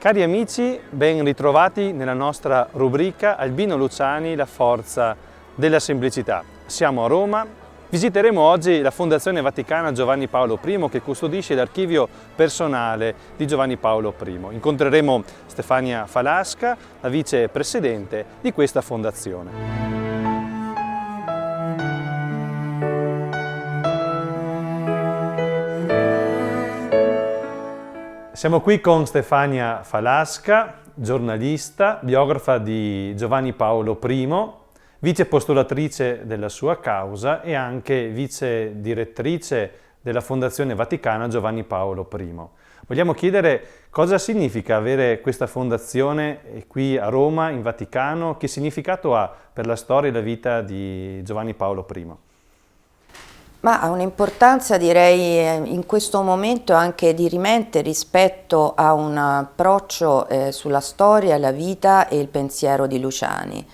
Cari amici, ben ritrovati nella nostra rubrica Albino Luciani, la forza della semplicità. Siamo a Roma, visiteremo oggi la Fondazione Vaticana Giovanni Paolo I che custodisce l'archivio personale di Giovanni Paolo I. Incontreremo Stefania Falasca, la vicepresidente di questa fondazione. Siamo qui con Stefania Falasca, giornalista, biografa di Giovanni Paolo I, vice postulatrice della sua causa e anche vice direttrice della Fondazione Vaticana Giovanni Paolo I. Vogliamo chiedere cosa significa avere questa fondazione qui a Roma, in Vaticano, che significato ha per la storia e la vita di Giovanni Paolo I? Ma ha un'importanza, direi, in questo momento anche dirimente rispetto a un approccio sulla storia, la vita e il pensiero di Luciani.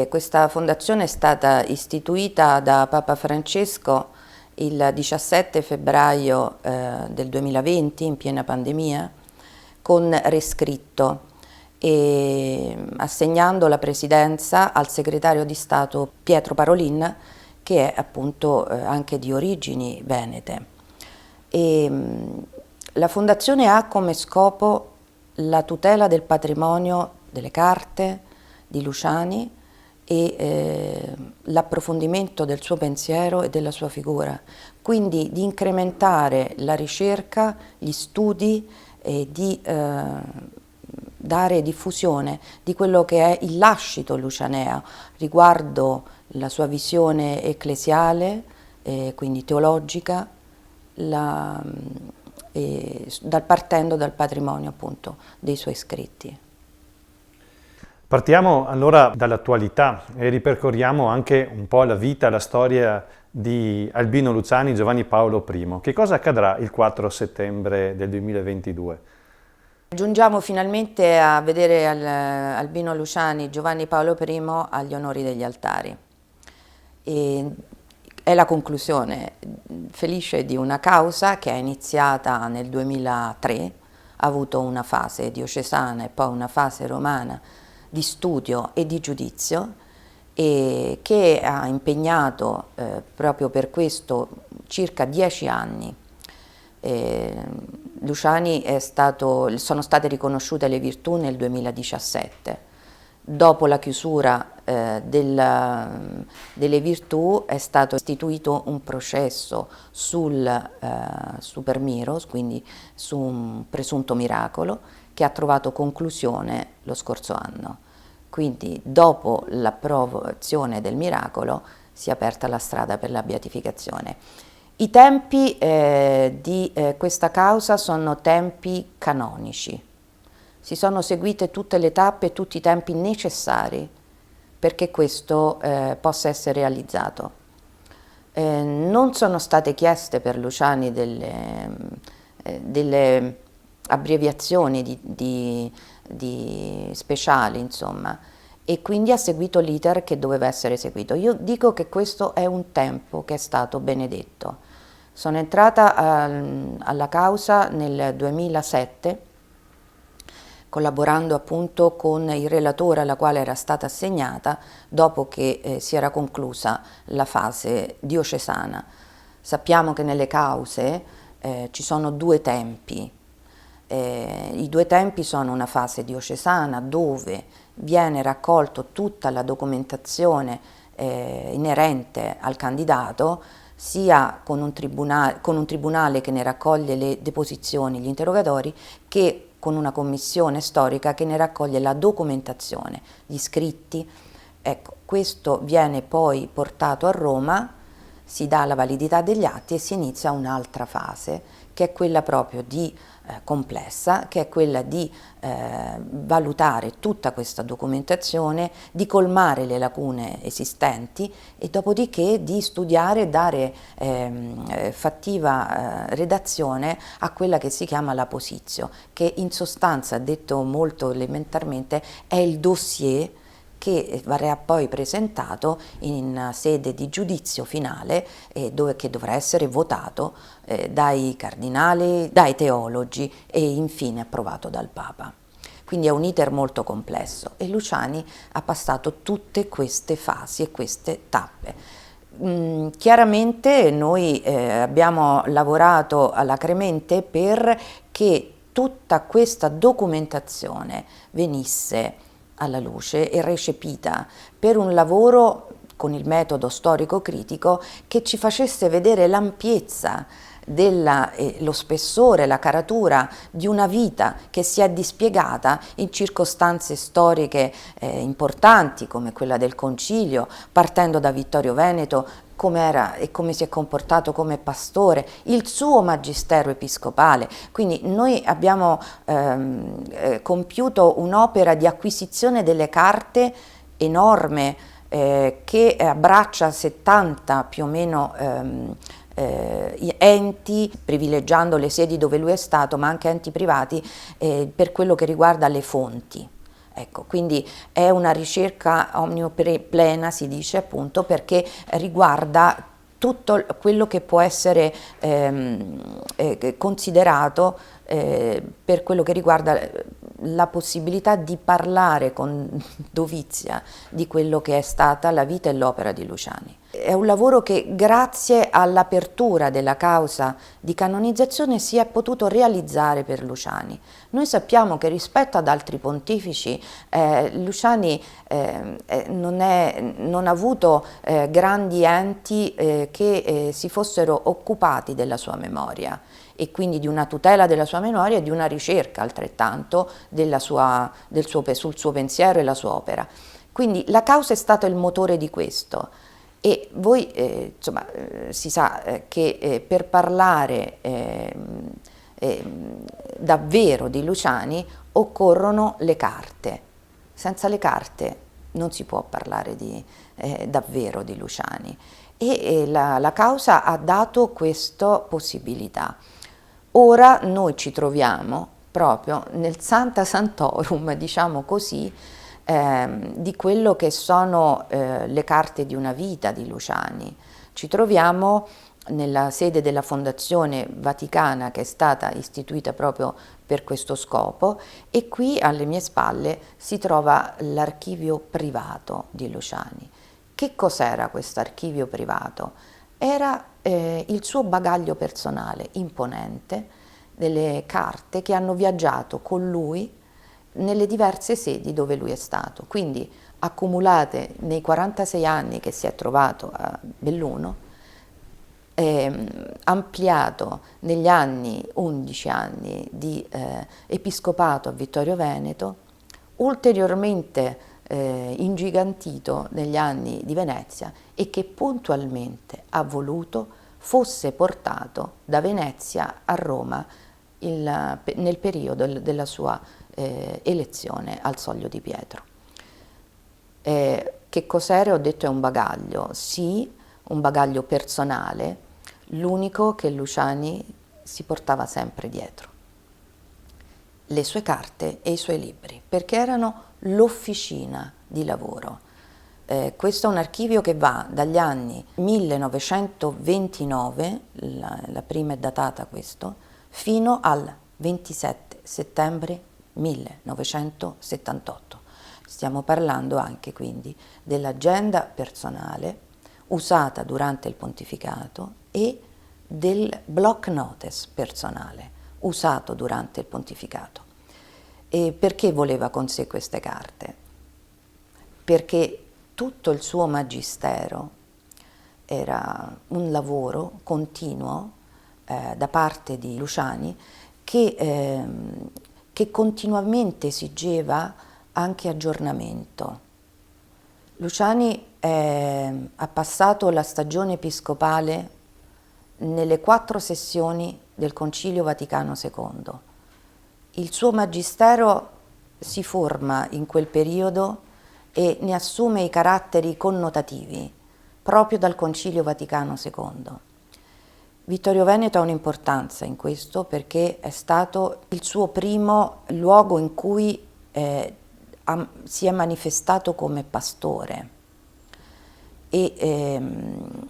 Questa fondazione è stata istituita da Papa Francesco il 17 febbraio del 2020, in piena pandemia, con rescritto, e assegnando la presidenza al segretario di Stato Pietro Parolin, che è appunto anche di origini venete. La fondazione ha come scopo la tutela del patrimonio delle carte di Luciani e l'approfondimento del suo pensiero e della sua figura, quindi di incrementare la ricerca, gli studi e di dare diffusione di quello che è il lascito lucianeo riguardo la sua visione ecclesiale, quindi teologica, partendo dal patrimonio appunto dei suoi scritti. Partiamo allora dall'attualità e ripercorriamo anche un po' la vita, la storia di Albino Luciani, Giovanni Paolo I. Che cosa accadrà il 4 settembre del 2022? Giungiamo finalmente a vedere Albino Luciani, Giovanni Paolo I agli onori degli altari. È la conclusione felice di una causa che è iniziata nel 2003, ha avuto una fase diocesana e poi una fase romana di studio e di giudizio, e che ha impegnato proprio per questo circa 10 anni. Luciani sono state riconosciute le virtù nel 2017. Dopo la chiusura delle virtù è stato istituito un processo sul Super Miros, quindi su un presunto miracolo, che ha trovato conclusione lo scorso anno. Quindi dopo l'approvazione del miracolo si è aperta la strada per la beatificazione. I tempi di questa causa sono tempi canonici. Si sono seguite tutte le tappe e tutti i tempi necessari perché questo possa essere realizzato. Non sono state chieste per Luciani delle abbreviazioni di speciali, insomma, e quindi ha seguito l'iter che doveva essere seguito. Io dico che questo è un tempo che è stato benedetto. Sono entrata alla causa nel 2007, collaborando appunto con il relatore alla quale era stata assegnata dopo che si era conclusa la fase diocesana. Sappiamo che nelle cause ci sono due tempi. I due tempi sono una fase diocesana dove viene raccolto tutta la documentazione inerente al candidato, sia con un tribunale che ne raccoglie le deposizioni, gli interrogatori, che con una commissione storica che ne raccoglie la documentazione, gli scritti. Ecco, questo viene poi portato a Roma, si dà la validità degli atti e si inizia un'altra fase, che è quella proprio di complessa, che è quella di valutare tutta questa documentazione, di colmare le lacune esistenti e dopodiché di studiare e dare fattiva redazione a quella che si chiama la posizio, che in sostanza, detto molto elementarmente, è il dossier che verrà poi presentato in sede di giudizio finale che dovrà essere votato dai cardinali, dai teologi e infine approvato dal Papa. quindi è un iter molto complesso e Luciani ha passato tutte queste fasi e queste tappe. Chiaramente noi abbiamo lavorato alacremente perché tutta questa documentazione venisse alla luce e recepita per un lavoro con il metodo storico-critico che ci facesse vedere l'ampiezza lo spessore, la caratura di una vita che si è dispiegata in circostanze storiche importanti come quella del Concilio, partendo da Vittorio Veneto, come era e come si è comportato come pastore, il suo magistero episcopale. Quindi noi abbiamo compiuto un'opera di acquisizione delle carte enorme che abbraccia 70 più o meno enti, privilegiando le sedi dove lui è stato, ma anche enti privati per quello che riguarda le fonti. Ecco, quindi è una ricerca omniplena, si dice appunto, perché riguarda tutto quello che può essere considerato per quello che riguarda la possibilità di parlare con dovizia di quello che è stata la vita e l'opera di Luciani. È un lavoro che grazie all'apertura della causa di canonizzazione si è potuto realizzare per Luciani. Noi sappiamo che rispetto ad altri pontefici Luciani non ha avuto grandi enti che si fossero occupati della sua memoria e quindi di una tutela della sua memoria e di una ricerca altrettanto sul suo pensiero e la sua opera. Quindi la causa è stato il motore di questo. E voi, si sa che per parlare davvero di Luciani occorrono le carte. Senza le carte non si può parlare davvero di Luciani. E la causa ha dato questa possibilità. Ora noi ci troviamo proprio nel Sancta Sanctorum, diciamo così, di quello che sono le carte di una vita di Luciani. Ci troviamo nella sede della Fondazione Vaticana che è stata istituita proprio per questo scopo e qui alle mie spalle si trova l'archivio privato di Luciani. Che cos'era questo archivio privato? Era il suo bagaglio personale imponente, delle carte che hanno viaggiato con lui nelle diverse sedi dove lui è stato, quindi accumulate nei 46 anni che si è trovato a Belluno, ampliato negli 11 anni di episcopato a Vittorio Veneto, ulteriormente ingigantito negli anni di Venezia e che puntualmente ha voluto fosse portato da Venezia a Roma nel periodo della sua elezione al Soglio di Pietro. Che cos'era? Ho detto è un bagaglio, sì, un bagaglio personale, l'unico che Luciani si portava sempre dietro. Le sue carte e i suoi libri, perché erano l'officina di lavoro. Questo è un archivio che va dagli anni 1929, la prima è datata questo, fino al 27 settembre 1978. Stiamo parlando anche quindi dell'agenda personale usata durante il pontificato e del block notice personale usato durante il pontificato. E perché voleva con sé queste carte? Perché tutto il suo magistero era un lavoro continuo da parte di Luciani che continuamente esigeva anche aggiornamento. Luciani ha passato la stagione episcopale nelle 4 sessioni del Concilio Vaticano II. Il suo magistero si forma in quel periodo e ne assume i caratteri connotativi proprio dal Concilio Vaticano II. Vittorio Veneto ha un'importanza in questo perché è stato il suo primo luogo in cui si è manifestato come pastore e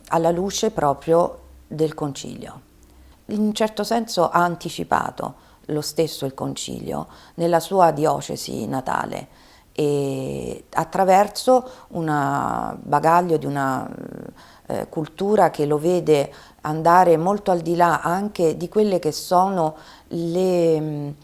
alla luce proprio del Concilio. In un certo senso ha anticipato lo stesso il concilio nella sua diocesi natale, e attraverso un bagaglio di una cultura che lo vede andare molto al di là anche di quelle che sono le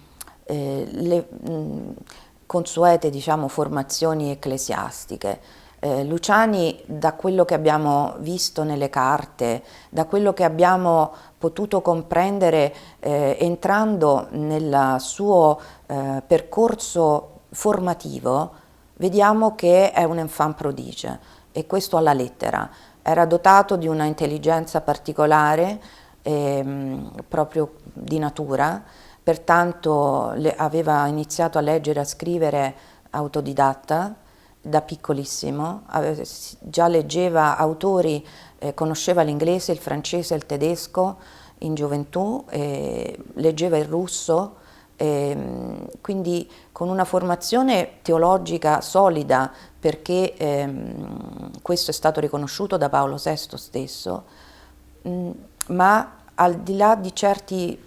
consuete, diciamo, formazioni ecclesiastiche. Luciani, da quello che abbiamo visto nelle carte, da quello che abbiamo potuto comprendere entrando nel suo percorso formativo, vediamo che è un enfant prodige, e questo alla lettera. Era dotato di una intelligenza particolare, proprio di natura, pertanto aveva iniziato a leggere e a scrivere autodidatta da piccolissimo, già leggeva autori, conosceva l'inglese, il francese e il tedesco in gioventù, leggeva il russo, quindi con una formazione teologica solida, perché questo è stato riconosciuto da Paolo VI stesso, ma al di là di certi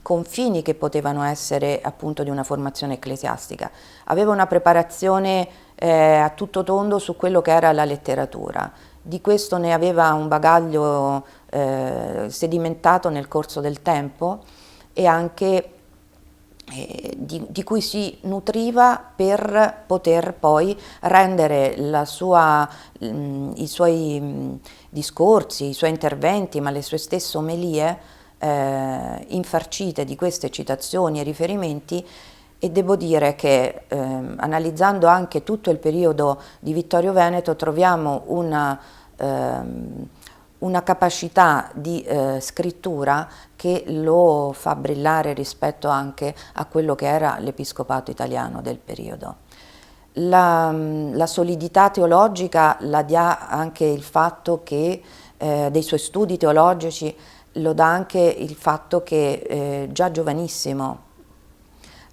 confini che potevano essere appunto di una formazione ecclesiastica, aveva una preparazione a tutto tondo su quello che era la letteratura. Di questo ne aveva un bagaglio sedimentato nel corso del tempo, e anche di cui si nutriva per poter poi rendere i suoi discorsi, i suoi interventi, ma le sue stesse omelie infarcite di queste citazioni e riferimenti. E devo dire che analizzando anche tutto il periodo di Vittorio Veneto troviamo una capacità di scrittura che lo fa brillare rispetto anche a quello che era l'episcopato italiano del periodo. La solidità teologica la dà anche il fatto che dei suoi studi teologici lo dà anche il fatto che già giovanissimo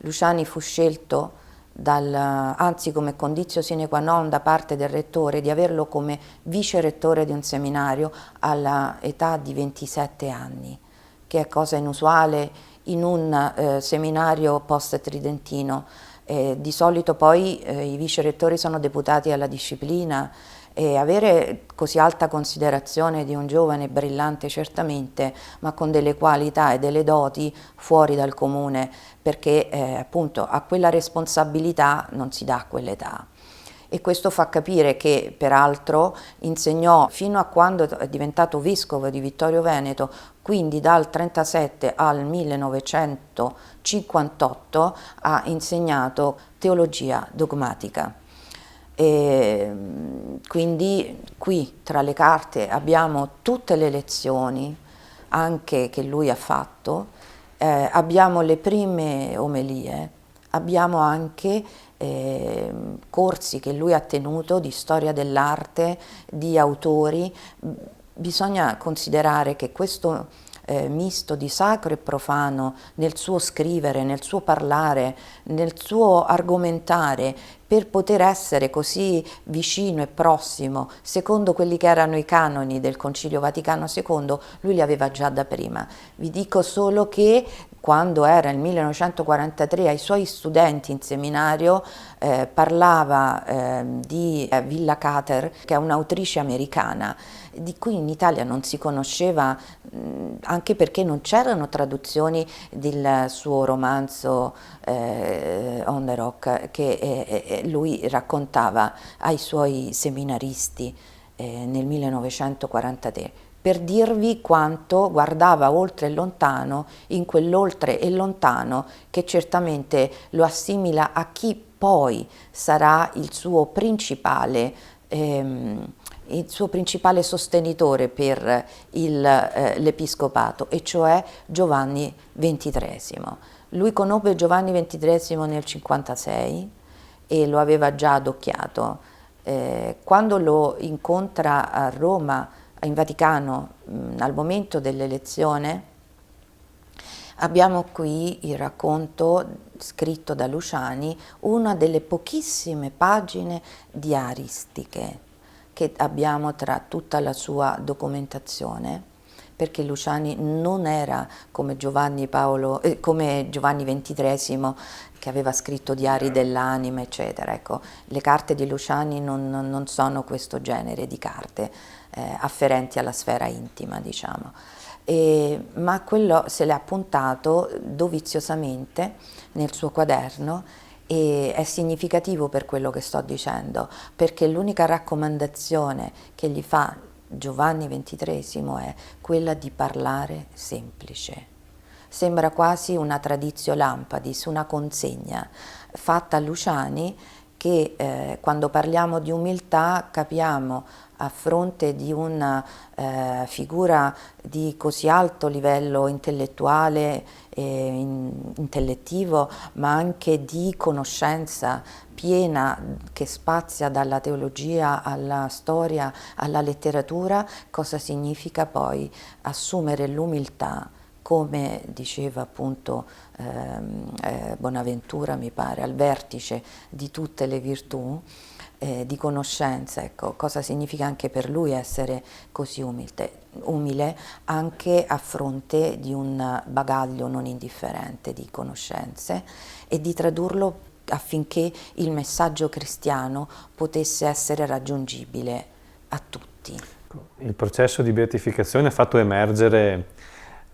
Luciani fu scelto anzi come conditio sine qua non da parte del rettore, di averlo come vice rettore di un seminario alla età di 27 anni, che è cosa inusuale in un seminario post-tridentino. Di solito poi i vice rettori sono deputati alla disciplina, e avere così alta considerazione di un giovane brillante certamente, ma con delle qualità e delle doti fuori dal comune, perché appunto a quella responsabilità non si dà a quell'età. E questo fa capire che peraltro insegnò fino a quando è diventato vescovo di Vittorio Veneto, quindi dal 1937 al 1958 ha insegnato teologia dogmatica. E quindi qui tra le carte abbiamo tutte le lezioni anche che lui ha fatto, abbiamo le prime omelie, abbiamo anche corsi che lui ha tenuto di storia dell'arte, di autori. Bisogna considerare che questo misto di sacro e profano nel suo scrivere, nel suo parlare, nel suo argomentare, per poter essere così vicino e prossimo, secondo quelli che erano i canoni del Concilio Vaticano II, lui li aveva già da prima. Vi dico solo che quando era nel 1943 ai suoi studenti in seminario parlava di Willa Cather, che è un'autrice americana, di cui in Italia non si conosceva, anche perché non c'erano traduzioni del suo romanzo On the Rock, che lui raccontava ai suoi seminaristi nel 1943. Per dirvi quanto guardava oltre e lontano, in quell'oltre e lontano che certamente lo assimila a chi poi sarà il suo principale sostenitore per l'episcopato, e cioè Giovanni XXIII. Lui conobbe Giovanni XXIII nel 1956 e lo aveva già adocchiato. Quando lo incontra a Roma, in Vaticano, al momento dell'elezione, abbiamo qui il racconto scritto da Luciani, una delle pochissime pagine diaristiche che abbiamo tra tutta la sua documentazione, perché Luciani non era come come Giovanni XXIII, che aveva scritto diari dell'anima, eccetera. Ecco, le carte di Luciani non sono questo genere di carte afferenti alla sfera intima, diciamo. Ma quello se l'è appuntato doviziosamente nel suo quaderno, e è significativo per quello che sto dicendo, perché l'unica raccomandazione che gli fa Giovanni XXIII è quella di parlare semplice. Sembra quasi una traditio lampadis, una consegna fatta a Luciani che quando parliamo di umiltà capiamo, a fronte di una figura di così alto livello intellettuale e intellettivo, ma anche di conoscenza piena che spazia dalla teologia alla storia, alla letteratura, cosa significa poi assumere l'umiltà, come diceva appunto Bonaventura, mi pare, al vertice di tutte le virtù, di conoscenza. Ecco, cosa significa anche per lui essere così umile, anche a fronte di un bagaglio non indifferente di conoscenze, e di tradurlo affinché il messaggio cristiano potesse essere raggiungibile a tutti. Il processo di beatificazione ha fatto emergere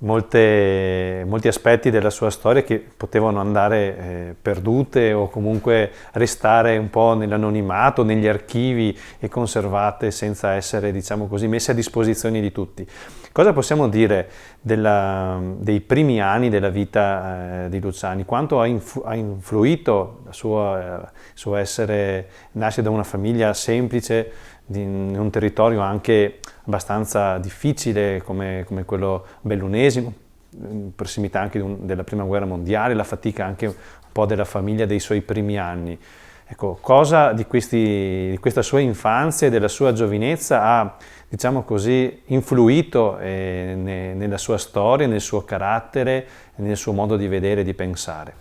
molti aspetti della sua storia che potevano andare perdute o comunque restare un po' nell'anonimato, negli archivi, e conservate senza essere, diciamo così, messe a disposizione di tutti. Cosa possiamo dire dei primi anni della vita di Luciani? Quanto ha influito il suo essere, nasce da una famiglia semplice, in un territorio anche abbastanza difficile come quello bellunese, in prossimità anche della Prima Guerra Mondiale, la fatica anche un po' della famiglia dei suoi primi anni. Ecco, cosa di questa sua infanzia e della sua giovinezza ha, diciamo così, influito nella sua storia, nel suo carattere, nel suo modo di vedere e di pensare?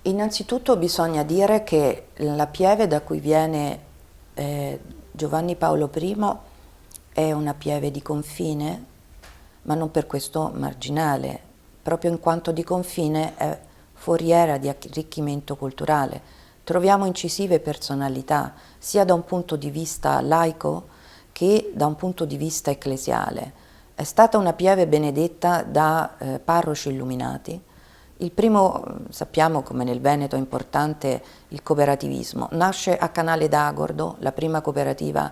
Innanzitutto bisogna dire che la pieve da cui viene Giovanni Paolo I è una pieve di confine, ma non per questo marginale, proprio in quanto di confine è foriera di arricchimento culturale. Troviamo incisive personalità, sia da un punto di vista laico che da un punto di vista ecclesiale. È stata una pieve benedetta da parroci illuminati. Il primo, sappiamo come nel Veneto è importante il cooperativismo, nasce a Canale d'Agordo, la prima cooperativa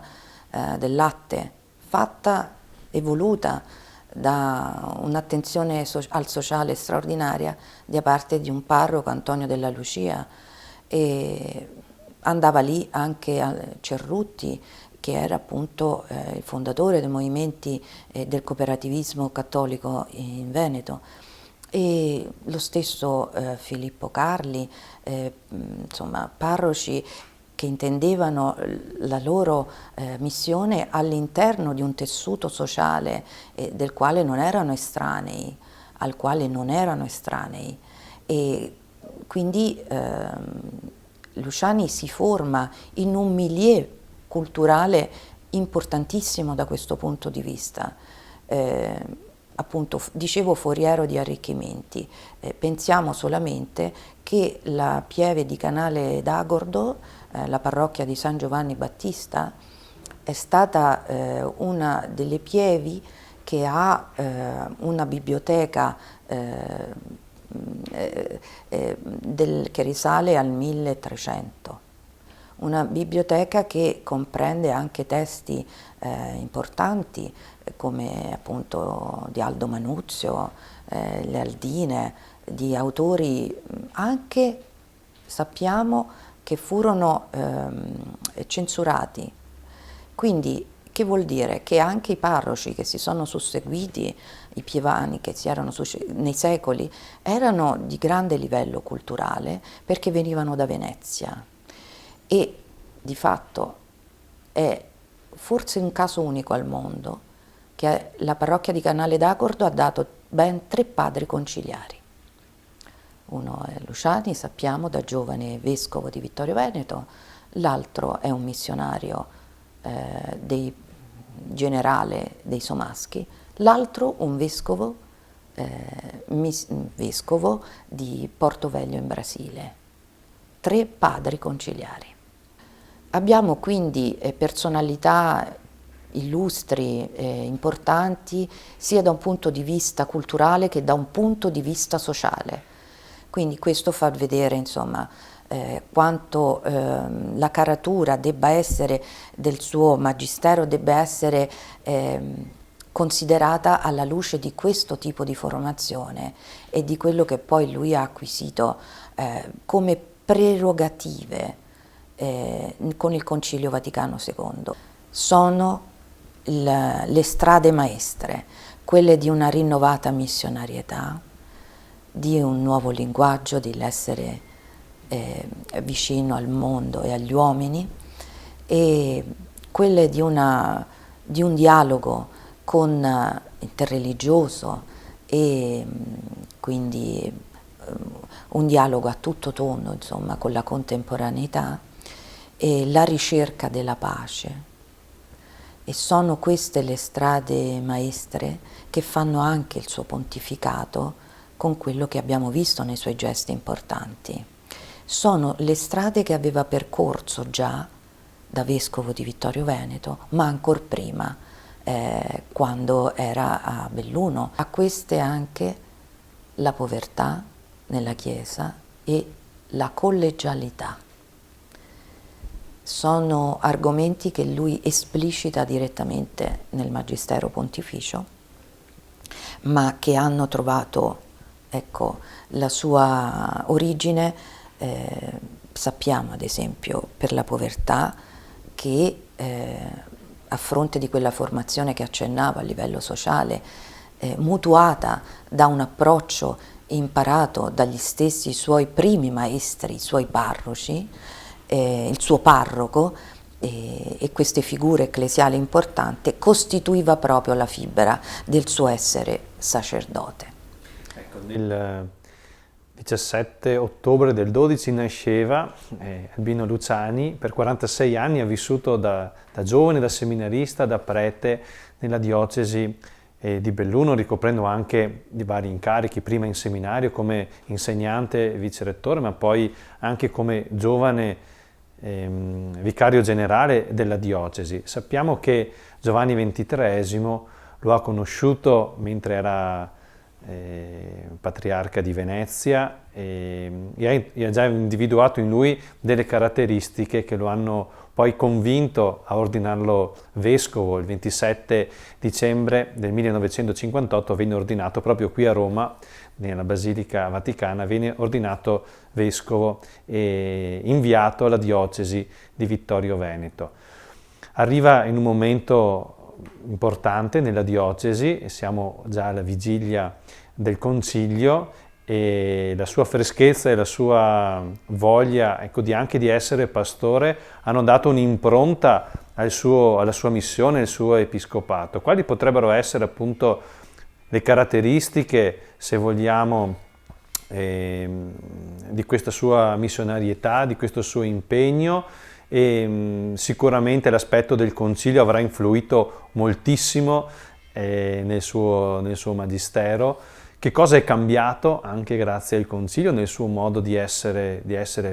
del latte, fatta e voluta da un'attenzione al sociale straordinaria da parte di un parroco, Antonio della Lucia, e andava lì anche Cerruti, che era appunto il fondatore dei movimenti del cooperativismo cattolico in Veneto. E lo stesso Filippo Carli, insomma, parroci che intendevano la loro missione all'interno di un tessuto sociale del quale non erano estranei, al quale non erano estranei. E quindi Luciani si forma in un milieu culturale importantissimo da questo punto di vista. Appunto, dicevo foriero di arricchimenti, pensiamo solamente che la pieve di Canale d'Agordo, la parrocchia di San Giovanni Battista, è stata una delle pievi che ha una biblioteca che risale al 1300. Una biblioteca che comprende anche testi importanti come appunto di Aldo Manuzio, le Aldine, di autori anche, sappiamo, che furono censurati. Quindi che vuol dire? Che anche i parroci che si sono susseguiti, i pievani che si erano nei secoli, erano di grande livello culturale perché venivano da Venezia. E di fatto è forse un caso unico al mondo che la parrocchia di Canale d'Agordo ha dato ben 3 padri conciliari. Uno è Luciani, sappiamo, da giovane vescovo di Vittorio Veneto, l'altro è un missionario dei generale dei Somaschi, l'altro un vescovo di Porto Velho in Brasile. 3 padri conciliari. Abbiamo quindi personalità illustri, importanti, sia da un punto di vista culturale che da un punto di vista sociale. Quindi questo fa vedere, insomma, quanto la caratura debba essere del suo magistero, debba essere considerata alla luce di questo tipo di formazione e di quello che poi lui ha acquisito come prerogative con il Concilio Vaticano II. Sono le strade maestre, quelle di una rinnovata missionarietà, di un nuovo linguaggio, dell'essere vicino al mondo e agli uomini, e quelle di un dialogo interreligioso e quindi un dialogo a tutto tondo, insomma, con la contemporaneità e la ricerca della pace. E sono queste le strade maestre che fanno anche il suo pontificato con quello che abbiamo visto nei suoi gesti importanti. Sono le strade che aveva percorso già da vescovo di Vittorio Veneto, ma ancor prima, quando era a Belluno. A queste anche la povertà nella Chiesa e la collegialità. Sono argomenti che lui esplicita direttamente nel Magistero Pontificio, ma che hanno trovato, ecco, la sua origine, sappiamo ad esempio per la povertà che a fronte di quella formazione che accennava a livello sociale, mutuata da un approccio imparato dagli stessi suoi primi maestri, i suoi parroci, il suo parroco e queste figure ecclesiali importanti, costituiva proprio la fibra del suo essere sacerdote. Ecco, nel 17 ottobre del 12 nasceva Albino Luciani. Per 46 anni ha vissuto da giovane, da seminarista, da prete nella diocesi di Belluno, ricoprendo anche di vari incarichi, prima in seminario come insegnante e vicerettore, ma poi anche come giovane vicario generale della diocesi. Sappiamo che Giovanni XXIII lo ha conosciuto mentre era patriarca di Venezia e ha già individuato in lui delle caratteristiche che lo hanno poi convinto a ordinarlo vescovo. Il 27 dicembre del 1958 venne ordinato proprio qui a Roma, nella Basilica Vaticana, viene ordinato vescovo e inviato alla diocesi di Vittorio Veneto. Arriva in un momento importante nella diocesi, e siamo già alla vigilia del concilio, e la sua freschezza e la sua voglia, ecco, anche di essere pastore hanno dato un'impronta alla sua missione, al suo episcopato. Quali potrebbero essere appunto le caratteristiche, se vogliamo, di questa sua missionarietà, di questo suo impegno? E sicuramente l'aspetto del concilio avrà influito moltissimo nel suo magistero. Che cosa è cambiato anche grazie al concilio nel suo modo di essere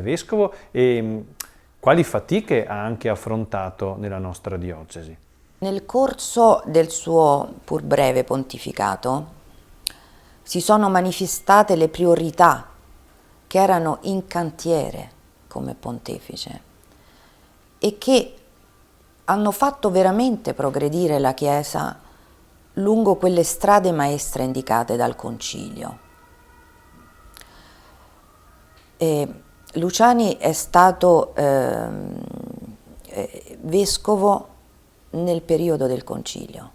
vescovo, e quali fatiche ha anche affrontato nella nostra diocesi? Nel corso del suo pur breve pontificato si sono manifestate le priorità che erano in cantiere come pontefice e che hanno fatto veramente progredire la Chiesa lungo quelle strade maestre indicate dal Concilio. Luciani è stato vescovo nel periodo del Concilio,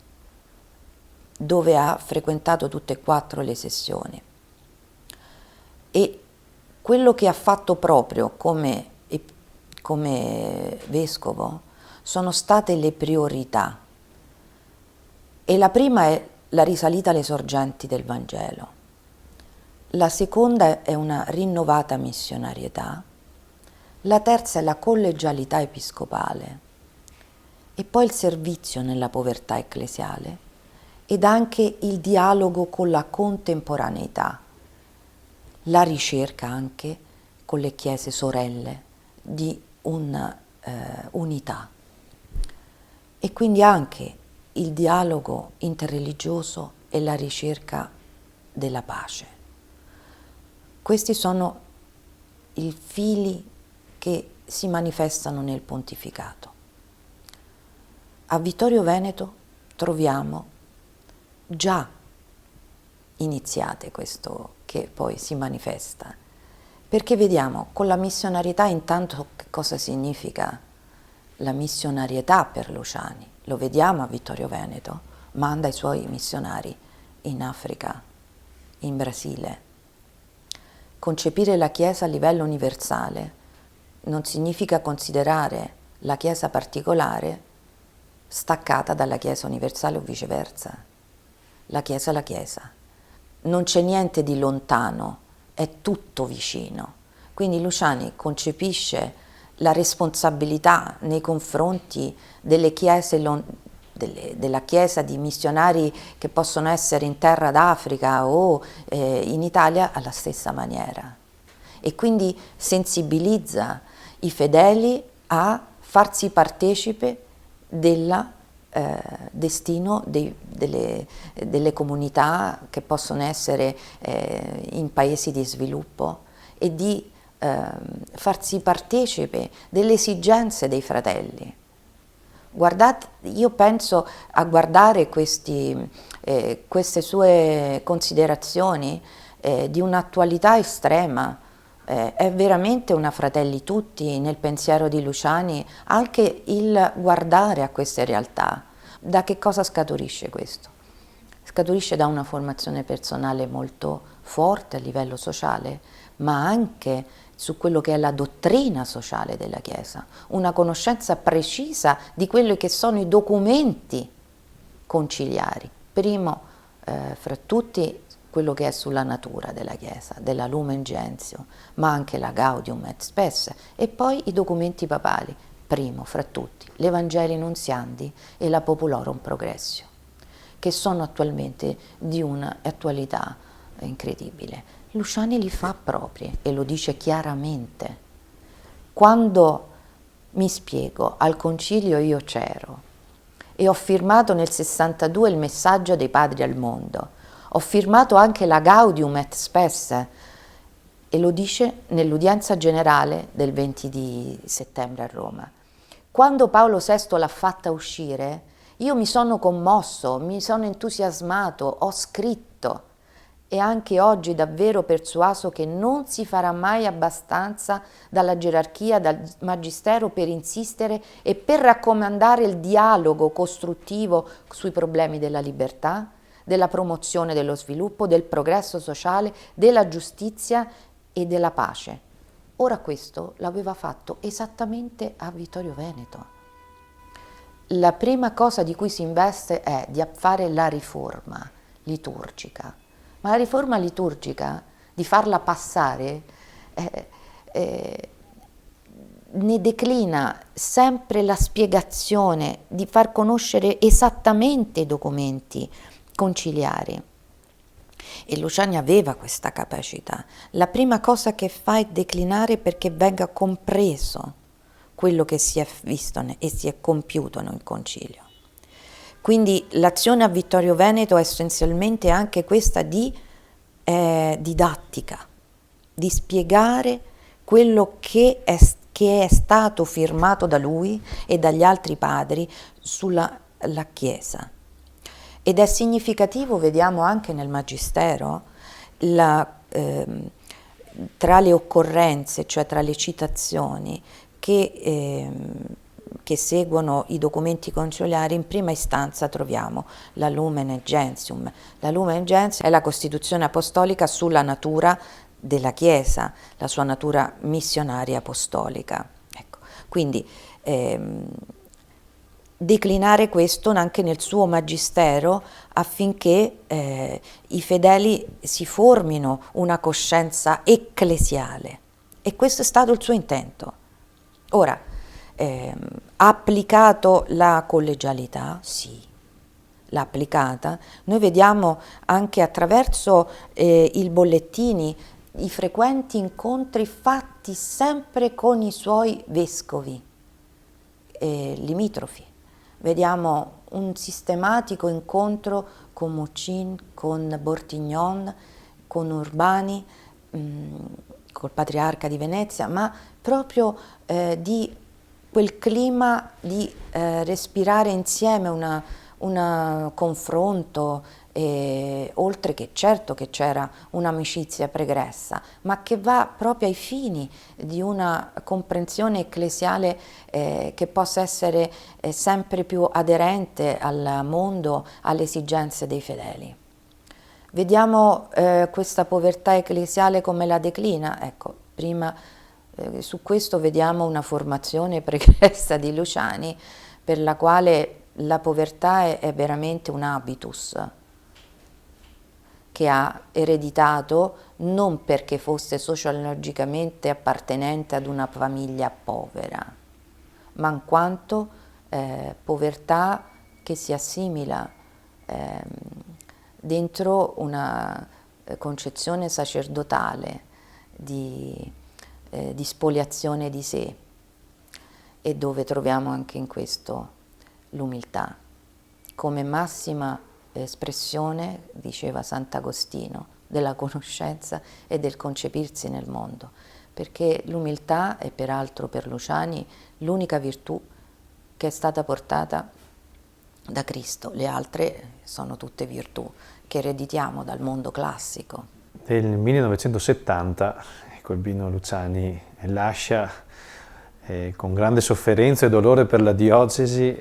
dove ha frequentato tutte e 4 le sessioni, e quello che ha fatto proprio come vescovo sono state le priorità. E la prima è la risalita alle sorgenti del Vangelo, la seconda è una rinnovata missionarietà, la terza è la collegialità episcopale e poi il servizio nella povertà ecclesiale ed anche il dialogo con la contemporaneità, la ricerca anche con le chiese sorelle di un'unità e quindi anche il dialogo interreligioso e la ricerca della pace. Questi sono i fili che si manifestano nel pontificato. A Vittorio Veneto troviamo già iniziate questo che poi si manifesta, perché vediamo con la missionarietà intanto che cosa significa la missionarietà per Luciani. Lo vediamo a Vittorio Veneto, manda i suoi missionari in Africa, in Brasile. Concepire la Chiesa a livello universale non significa considerare la Chiesa particolare staccata dalla Chiesa universale o viceversa. La Chiesa è la Chiesa. Non c'è niente di lontano, è tutto vicino. Quindi Luciani concepisce la responsabilità nei confronti delle chiese, della Chiesa di missionari che possono essere in terra d'Africa o in Italia alla stessa maniera. E quindi sensibilizza i fedeli a farsi partecipe del destino delle comunità che possono essere in paesi di sviluppo e di farsi partecipe delle esigenze dei fratelli. Guardate, io penso a guardare queste sue considerazioni di un'attualità estrema. È veramente una Fratelli Tutti nel pensiero di Luciani anche il guardare a queste realtà. Da che cosa scaturisce questo? Scaturisce da una formazione personale molto forte a livello sociale, ma anche su quello che è la dottrina sociale della Chiesa, una conoscenza precisa di quelli che sono i documenti conciliari. Primo fra tutti quello che è sulla natura della Chiesa, della Lumen Gentium, ma anche la Gaudium et Spes, e poi i documenti papali, primo fra tutti, l'Evangelii Nuntiandi e la Populorum Progressio, che sono attualmente di un'attualità incredibile. Luciani li fa propri e lo dice chiaramente. Quando mi spiego, al concilio io c'ero e ho firmato nel 62 il messaggio dei padri al mondo, ho firmato anche la Gaudium et Spes e lo dice nell'udienza generale del 20 di settembre a Roma. Quando Paolo VI l'ha fatta uscire, io mi sono commosso, mi sono entusiasmato, ho scritto e anche oggi davvero persuaso che non si farà mai abbastanza dalla gerarchia, dal magistero per insistere e per raccomandare il dialogo costruttivo sui problemi della libertà, della promozione dello sviluppo, del progresso sociale, della giustizia e della pace. Ora questo l'aveva fatto esattamente a Vittorio Veneto. La prima cosa di cui si investe è di fare la riforma liturgica, ma la riforma liturgica, di farla passare, ne declina sempre la spiegazione, di far conoscere esattamente i documenti conciliari. E Luciani aveva questa capacità. La prima cosa che fa è declinare perché venga compreso quello che si è visto e si è compiuto nel concilio. Quindi l'azione a Vittorio Veneto è essenzialmente anche questa di didattica, di spiegare quello che è stato firmato da lui e dagli altri padri sulla Chiesa. Ed è significativo, vediamo anche nel Magistero, tra le occorrenze, cioè tra le citazioni che seguono i documenti conciliari, in prima istanza troviamo la Lumen Gentium. La Lumen Gentium è la Costituzione apostolica sulla natura della Chiesa, la sua natura missionaria apostolica. Ecco. Quindi declinare questo anche nel suo magistero affinché i fedeli si formino una coscienza ecclesiale, e questo è stato il suo intento. Ora, Ha applicato la collegialità? Sì, l'ha applicata. Noi vediamo anche attraverso i bollettini i frequenti incontri fatti sempre con i suoi vescovi limitrofi. Vediamo un sistematico incontro con Muccin, con Bortignon, con Urbani, col patriarca di Venezia, ma proprio di quel clima di respirare insieme un confronto, oltre che certo che c'era un'amicizia pregressa, ma che va proprio ai fini di una comprensione ecclesiale che possa essere sempre più aderente al mondo, alle esigenze dei fedeli. Vediamo questa povertà ecclesiale come la declina. Ecco, prima su questo vediamo una formazione pregressa di Luciani, per la quale la povertà è veramente un habitus che ha ereditato non perché fosse sociologicamente appartenente ad una famiglia povera, ma in quanto povertà che si assimila dentro una concezione sacerdotale di spoliazione di sé, e dove troviamo anche in questo l'umiltà come massima espressione, diceva Sant'Agostino, della conoscenza e del concepirsi nel mondo, perché l'umiltà è peraltro per Luciani l'unica virtù che è stata portata da Cristo. Le altre sono tutte virtù che ereditiamo dal mondo classico. Nel 1970 Albino Luciani lascia con grande sofferenza e dolore per la diocesi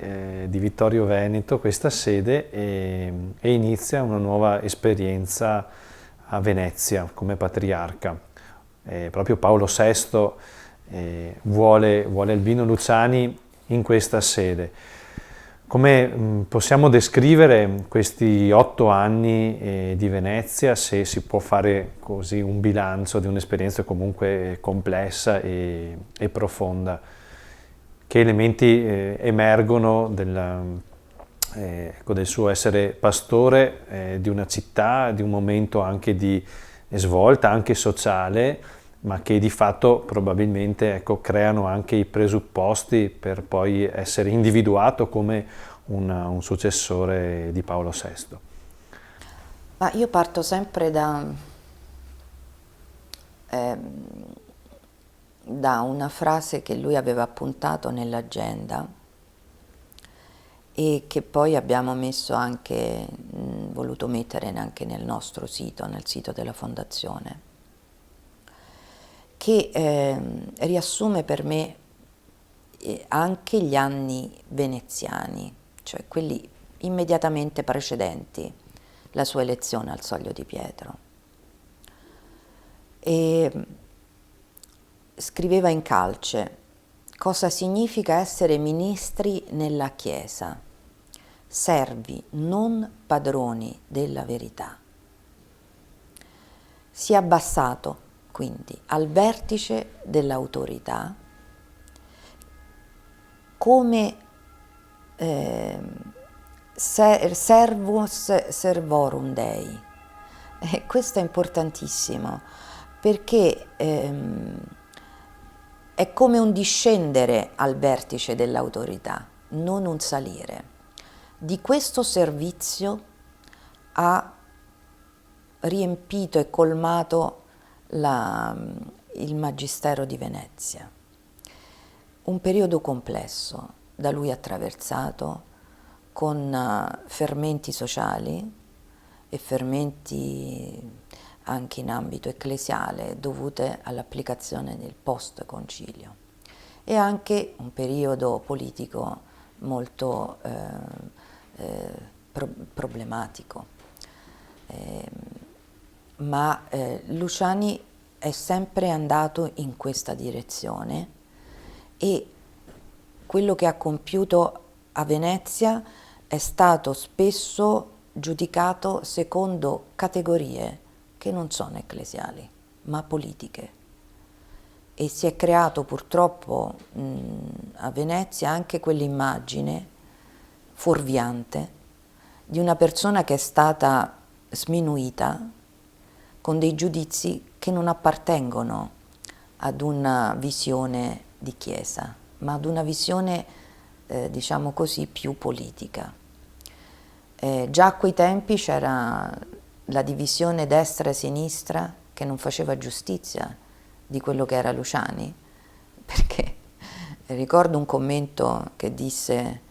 di Vittorio Veneto questa sede e inizia una nuova esperienza a Venezia come patriarca. Proprio Paolo VI vuole Albino Luciani in questa sede. Come possiamo descrivere questi 8 anni di Venezia, se si può fare così un bilancio di un'esperienza comunque complessa e profonda? Che elementi emergono del suo essere pastore di una città, di un momento anche di svolta, anche sociale, ma che di fatto probabilmente creano anche i presupposti per poi essere individuato come un successore di Paolo VI. Ma io parto sempre da una frase che lui aveva appuntato nell'agenda e che poi abbiamo messo anche, voluto mettere anche nel nostro sito, nel sito della Fondazione, che riassume per me anche gli anni veneziani, cioè quelli immediatamente precedenti la sua elezione al Soglio di Pietro. E scriveva in calce: cosa significa essere ministri nella Chiesa? Servi, non padroni della verità. Si è abbassato quindi al vertice dell'autorità come servus servorum Dei. E questo è importantissimo, perché è come un discendere al vertice dell'autorità, non un salire. Di questo servizio ha riempito e colmato il Magistero di Venezia. Un periodo complesso da lui attraversato, con fermenti sociali e fermenti anche in ambito ecclesiale dovute all'applicazione del post-concilio, e anche un periodo politico molto problematico. Ma Luciani è sempre andato in questa direzione, e quello che ha compiuto a Venezia è stato spesso giudicato secondo categorie che non sono ecclesiali, ma politiche. e si è creato purtroppo a Venezia anche quell'immagine fuorviante di una persona che è stata sminuita con dei giudizi che non appartengono ad una visione di Chiesa, ma ad una visione, diciamo così, più politica. Già a quei tempi c'era la divisione destra e sinistra che non faceva giustizia di quello che era Luciani, perché ricordo un commento che disse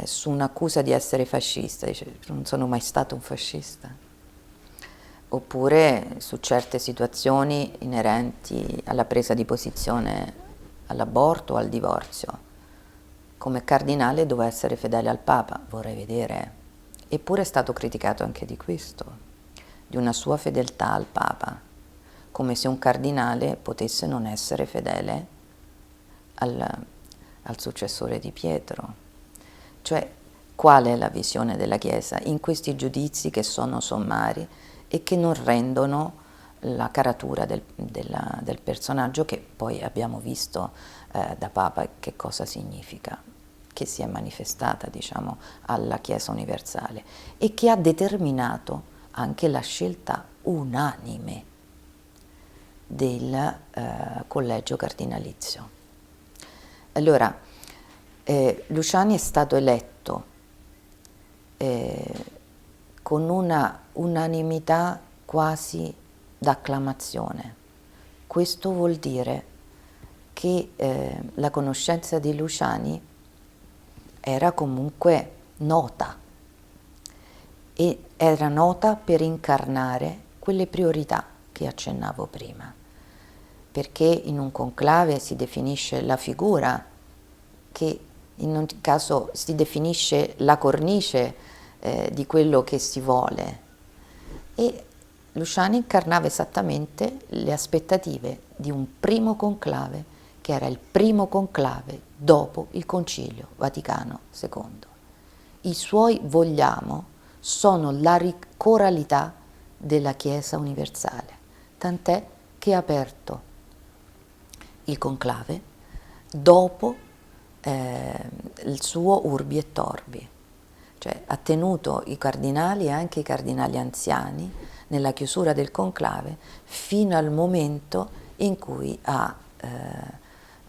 su un'accusa di essere fascista, dice: non sono mai stato un fascista. Oppure su certe situazioni inerenti alla presa di posizione all'aborto o al divorzio. Come cardinale doveva essere fedele al Papa, vorrei vedere. Eppure è stato criticato anche di questo, di una sua fedeltà al Papa, come se un cardinale potesse non essere fedele al successore di Pietro. Cioè, qual è la visione della Chiesa in questi giudizi che sono sommari e che non rendono la caratura del personaggio, che poi abbiamo visto da Papa che cosa significa, che si è manifestata, diciamo, alla Chiesa universale e che ha determinato anche la scelta unanime del collegio cardinalizio. Allora, Luciani è stato eletto con una unanimità quasi d'acclamazione. Questo vuol dire che la conoscenza di Luciani era comunque nota, e era nota per incarnare quelle priorità che accennavo prima, perché in un conclave si definisce la figura, che in ogni caso si definisce la cornice di quello che si vuole, e Luciani incarnava esattamente le aspettative di un primo conclave, che era il primo conclave dopo il Concilio Vaticano II. I suoi vogliamo sono la coralità della Chiesa universale, tant'è che ha aperto il conclave dopo il suo Urbi et Torbi, cioè ha tenuto i cardinali e anche i cardinali anziani nella chiusura del conclave fino al momento in cui ha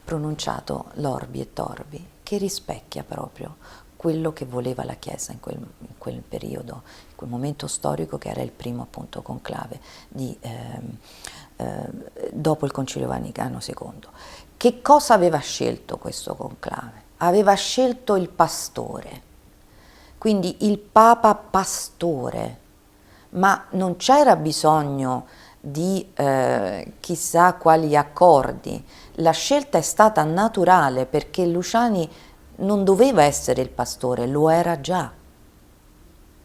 pronunciato l'Orbi et Torbi, che rispecchia proprio quello che voleva la Chiesa in quel periodo, in quel momento storico, che era il primo appunto conclave dopo il Concilio Vaticano II. Che cosa aveva scelto questo conclave? Aveva scelto il pastore, quindi il Papa pastore, ma non c'era bisogno di chissà quali accordi. La scelta è stata naturale, perché Luciani non doveva essere il pastore, lo era già,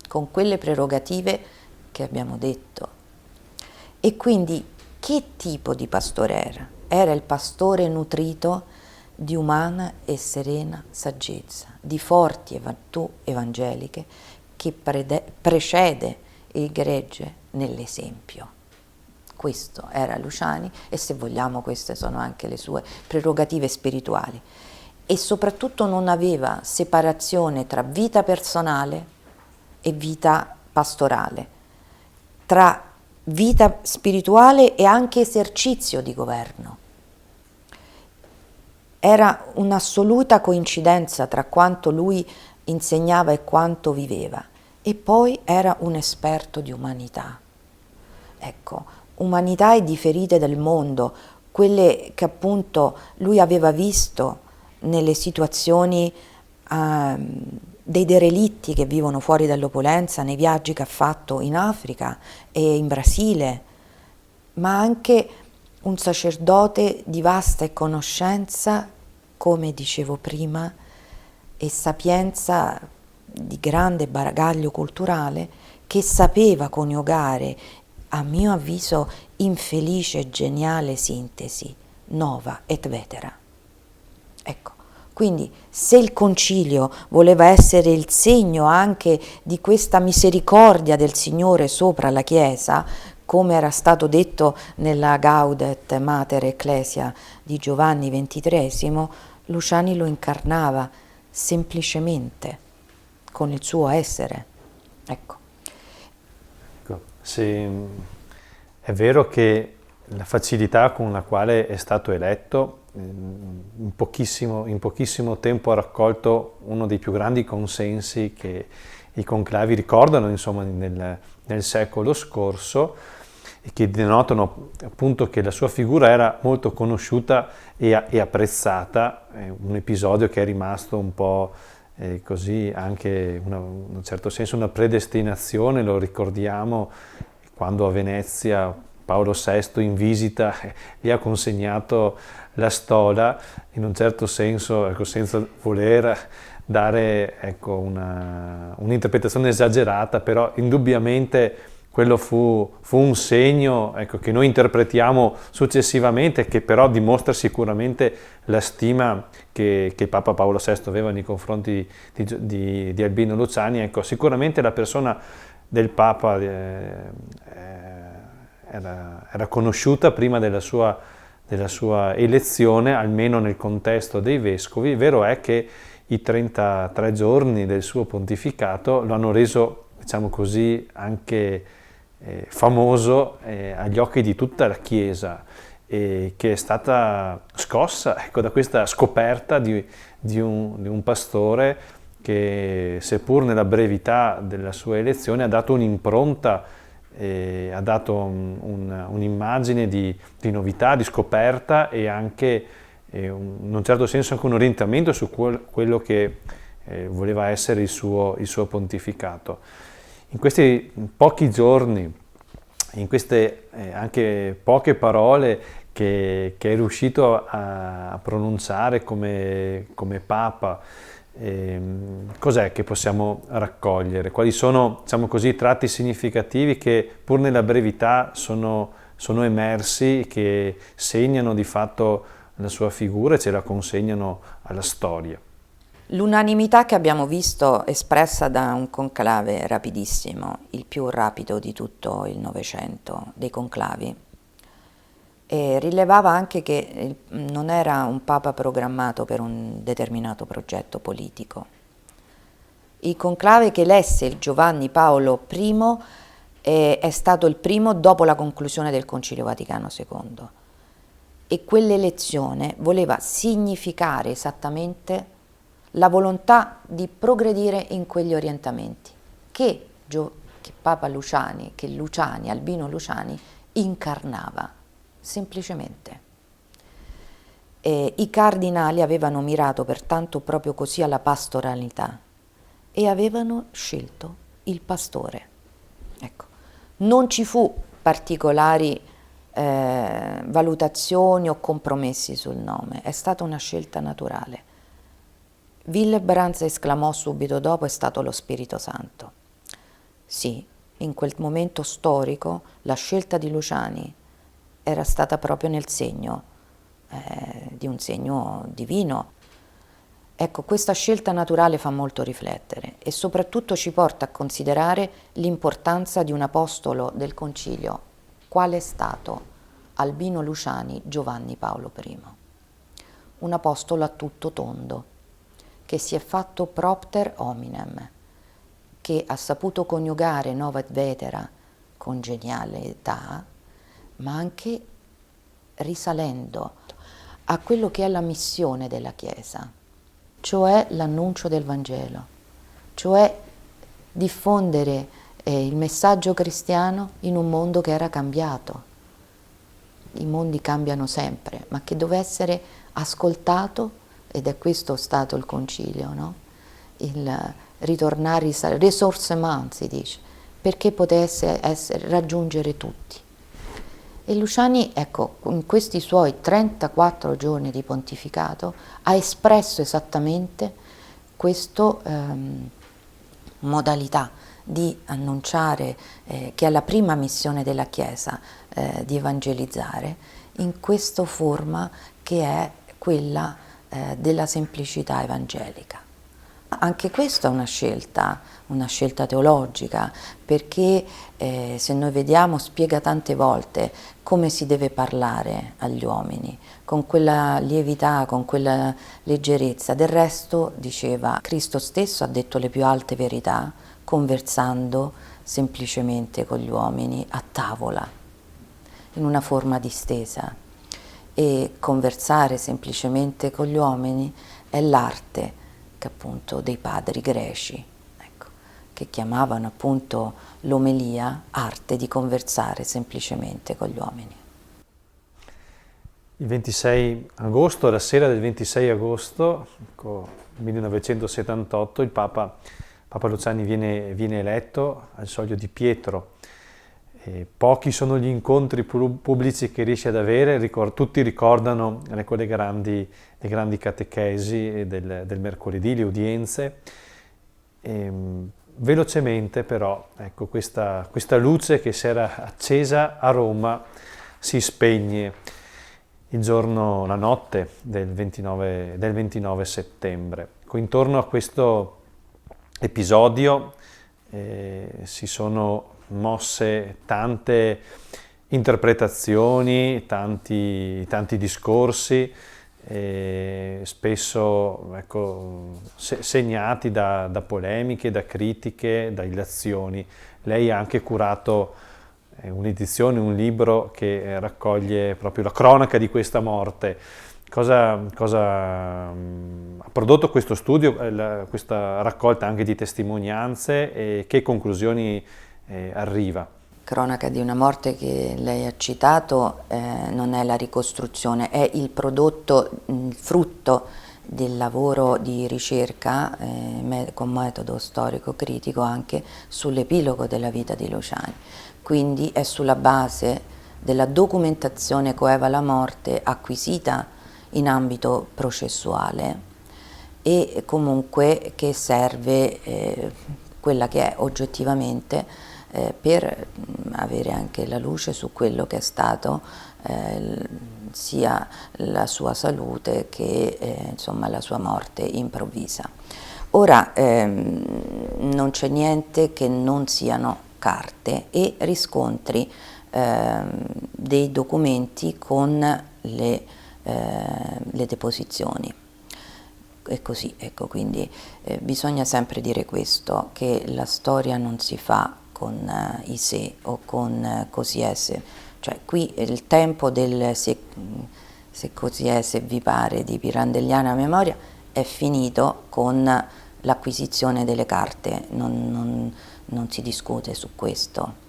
con quelle prerogative che abbiamo detto. E quindi che tipo di pastore era? Era il pastore nutrito di umana e serena saggezza, di forti virtù evangeliche, che precede il gregge nell'esempio. Questo era Luciani, e se vogliamo queste sono anche le sue prerogative spirituali. E soprattutto non aveva separazione tra vita personale e vita pastorale, tra vita spirituale e anche esercizio di governo. Era un'assoluta coincidenza tra quanto lui insegnava e quanto viveva. E poi era un esperto di umanità. Ecco, umanità e di ferite del mondo, quelle che appunto lui aveva visto nelle situazioni dei derelitti che vivono fuori dall'opulenza, nei viaggi che ha fatto in Africa e in Brasile, ma anche un sacerdote di vasta conoscenza, come dicevo prima, e sapienza di grande bagaglio culturale, che sapeva coniugare, a mio avviso, infelice e geniale sintesi, nova et vetera. Ecco, quindi se il concilio voleva essere il segno anche di questa misericordia del Signore sopra la Chiesa, come era stato detto nella Gaudet Mater Ecclesia di Giovanni XXIII, Luciani lo incarnava semplicemente con il suo essere. Ecco. Ecco, sì, è vero che la facilità con la quale è stato eletto in pochissimo tempo ha raccolto uno dei più grandi consensi che i conclavi ricordano, insomma, nel secolo scorso, e che denotano appunto che la sua figura era molto conosciuta e apprezzata, un episodio che è rimasto un po' così, anche in un certo senso una predestinazione. Lo ricordiamo quando a Venezia Paolo VI in visita gli ha consegnato la stola, in un certo senso, ecco, senza voler dare, ecco, un'interpretazione esagerata, però indubbiamente quello fu un segno, ecco, che noi interpretiamo successivamente, che però dimostra sicuramente la stima che Papa Paolo VI aveva nei confronti di Albino Luciani. Ecco, sicuramente la persona del Papa era conosciuta prima della sua elezione, almeno nel contesto dei vescovi. Vero è che i 33 giorni del suo pontificato lo hanno reso, diciamo così, anche famoso agli occhi di tutta la Chiesa, che è stata scossa, ecco, da questa scoperta di un pastore che, seppur nella brevità della sua elezione, ha dato un'impronta, ha dato un'immagine di novità, di scoperta, e anche in un certo senso anche un orientamento su quello che voleva essere il suo pontificato. In questi pochi giorni, in queste anche poche parole che è riuscito a pronunciare come Papa, cos'è che possiamo raccogliere? Quali sono, diciamo così, tratti significativi che pur nella brevità sono emersi, che segnano di fatto la sua figura e ce la consegnano alla storia? L'unanimità che abbiamo visto espressa da un conclave rapidissimo, il più rapido di tutto il Novecento dei conclavi, e rilevava anche che non era un papa programmato per un determinato progetto politico. Il conclave che elesse il Giovanni Paolo I è stato il primo dopo la conclusione del Concilio Vaticano II, e quell'elezione voleva significare esattamente la volontà di progredire in quegli orientamenti che Papa Luciani, che Luciani, Albino Luciani, incarnava semplicemente. I cardinali avevano mirato pertanto proprio così alla pastoralità e avevano scelto il pastore. Ecco, non ci fu particolari valutazioni o compromessi sul nome, è stata una scelta naturale. Willebrand esclamò subito dopo: è stato lo Spirito Santo. Sì, in quel momento storico la scelta di Luciani era stata proprio nel segno di un segno divino. Ecco, questa scelta naturale fa molto riflettere e soprattutto ci porta a considerare l'importanza di un apostolo del Concilio, quale è stato Albino Luciani Giovanni Paolo I. Un apostolo a tutto tondo, che si è fatto propter hominem, che ha saputo coniugare nova et vetera con genialità, ma anche risalendo a quello che è la missione della Chiesa, cioè l'annuncio del Vangelo, cioè diffondere il messaggio cristiano in un mondo che era cambiato. I mondi cambiano sempre, ma che doveva essere ascoltato. Ed è questo stato il concilio, no? Il ritornare, ressourcement si dice, perché potesse raggiungere tutti. E Luciani, ecco, in questi suoi 34 giorni di pontificato ha espresso esattamente questa modalità di annunciare, che è la prima missione della Chiesa, di evangelizzare, in questa forma che è quella della semplicità evangelica. Anche questa è una scelta teologica, perché se noi vediamo spiega tante volte come si deve parlare agli uomini, con quella lievità, con quella leggerezza. Del resto, diceva, Cristo stesso ha detto le più alte verità, conversando semplicemente con gli uomini a tavola, in una forma distesa. E conversare semplicemente con gli uomini è l'arte che appunto dei padri greci, ecco, che chiamavano appunto l'omelia arte di conversare semplicemente con gli uomini. Il 26 agosto, la sera del 26 agosto 1978, il Papa Luciani viene eletto al Soglio di Pietro. Pochi sono gli incontri pubblici che riesce ad avere, tutti ricordano le grandi catechesi del mercoledì, le udienze. Velocemente però, ecco, questa luce che si era accesa a Roma si spegne la notte del 29 settembre. Intorno a questo episodio si sono mosse tante interpretazioni, tanti discorsi, spesso segnati da polemiche, da critiche, da illazioni. Lei ha anche curato un'edizione, un libro che raccoglie proprio la cronaca di questa morte. Cosa ha prodotto questo studio, questa raccolta anche di testimonianze, e che conclusioni arriva? Cronaca di una morte che lei ha citato non è la ricostruzione, è il prodotto, il frutto del lavoro di ricerca con metodo storico-critico anche sull'epilogo della vita di Luciani. Quindi è sulla base della documentazione coeva la morte acquisita in ambito processuale e comunque che serve quella che è oggettivamente per avere anche la luce su quello che è stato sia la sua salute che insomma la sua morte improvvisa. Ora non c'è niente che non siano carte e riscontri dei documenti con le deposizioni. E così, ecco, quindi bisogna sempre dire questo, che la storia non si fa con i se o con così è se, cioè qui il tempo del se così è, se vi pare, di Pirandelliana memoria è finito con l'acquisizione delle carte, non si discute su questo.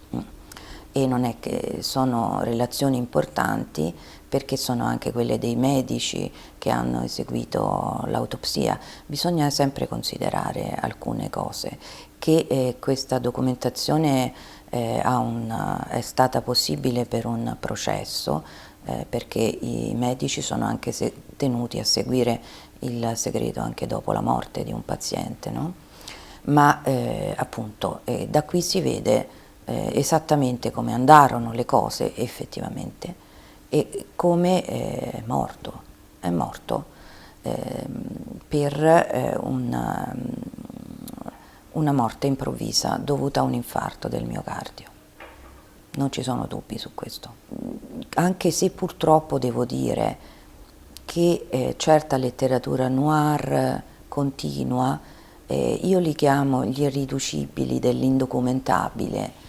E non è che sono relazioni importanti, perché sono anche quelle dei medici che hanno eseguito l'autopsia. Bisogna sempre considerare alcune cose, che questa documentazione è stata possibile per un processo, perché i medici sono anche tenuti a seguire il segreto anche dopo la morte di un paziente, no? Ma appunto da qui si vede esattamente come andarono le cose effettivamente e come è morto per una morte improvvisa dovuta a un infarto del miocardio. Non ci sono dubbi su questo, anche se purtroppo devo dire che certa letteratura noir continua, io li chiamo gli irriducibili dell'indocumentabile,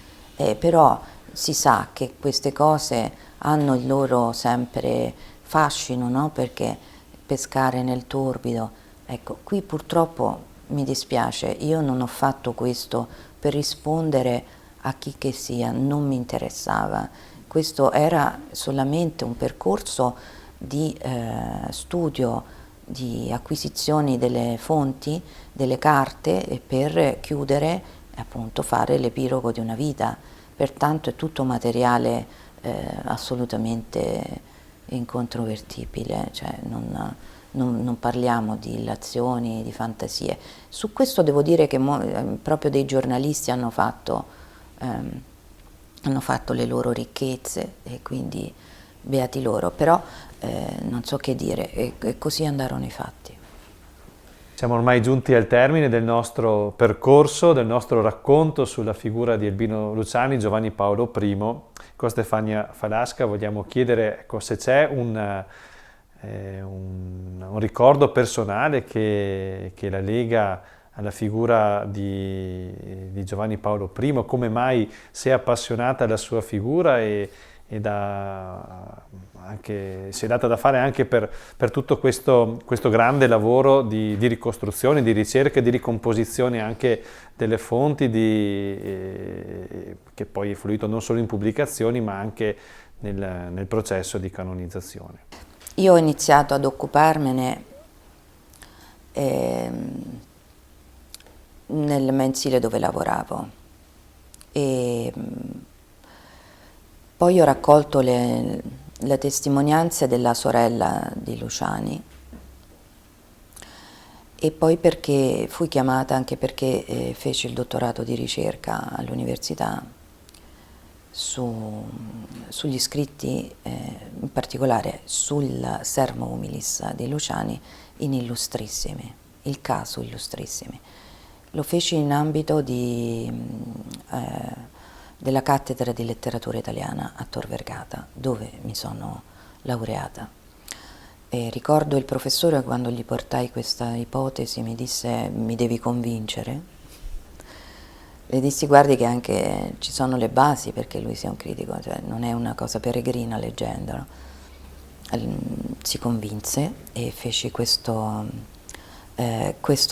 però si sa che queste cose hanno il loro sempre fascino, no? Perché pescare nel torbido, ecco, qui purtroppo mi dispiace, io non ho fatto questo per rispondere a chi che sia, non mi interessava, questo era solamente un percorso di studio, di acquisizioni delle fonti, delle carte, e per chiudere, appunto, fare l'epilogo di una vita. Pertanto è tutto materiale assolutamente incontrovertibile, cioè non parliamo di illazioni, di fantasie. Su questo devo dire che proprio dei giornalisti hanno fatto le loro ricchezze, e quindi beati loro, però non so che dire, e così andarono i fatti. Siamo ormai giunti al termine del nostro percorso, del nostro racconto sulla figura di Albino Luciani, Giovanni Paolo I. Con Stefania Falasca vogliamo chiedere, ecco, se c'è un ricordo personale che la lega alla figura di Giovanni Paolo I, come mai si è appassionata alla sua figura e si è data da fare anche per tutto questo grande lavoro di ricostruzione, di ricerca e di ricomposizione anche delle fonti che poi è fluito non solo in pubblicazioni ma anche nel processo di canonizzazione. Io ho iniziato ad occuparmene nel mensile dove lavoravo e poi ho raccolto le testimonianze della sorella di Luciani e poi perché fui chiamata anche perché feci il dottorato di ricerca all'università sugli scritti, in particolare sul Sermo Humilis di Luciani in Illustrissimi, il caso Illustrissimi. Lo feci in ambito della cattedra di letteratura italiana a Tor Vergata, dove mi sono laureata. E ricordo il professore quando gli portai questa ipotesi mi disse: mi devi convincere. Le dissi: guardi che anche ci sono le basi perché lui sia un critico, cioè non è una cosa peregrina leggendolo. Si convinse e feci questo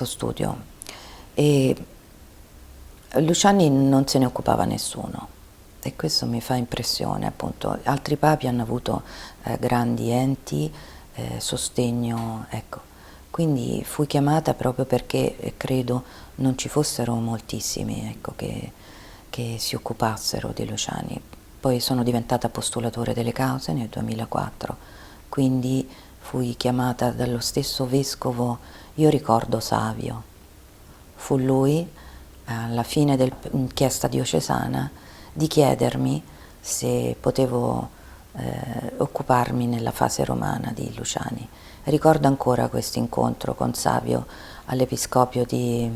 studio. E Luciani non se ne occupava nessuno e questo mi fa impressione, appunto. Altri papi hanno avuto grandi enti, sostegno, ecco. Quindi fui chiamata proprio perché credo non ci fossero moltissimi, ecco, che si occupassero di Luciani. Poi sono diventata postulatore delle cause nel 2004, quindi fui chiamata dallo stesso vescovo, io ricordo Savio, fu lui alla fine dell'inchiesta diocesana di chiedermi se potevo occuparmi nella fase romana di Luciani. Ricordo ancora questo incontro con Savio all'Episcopio di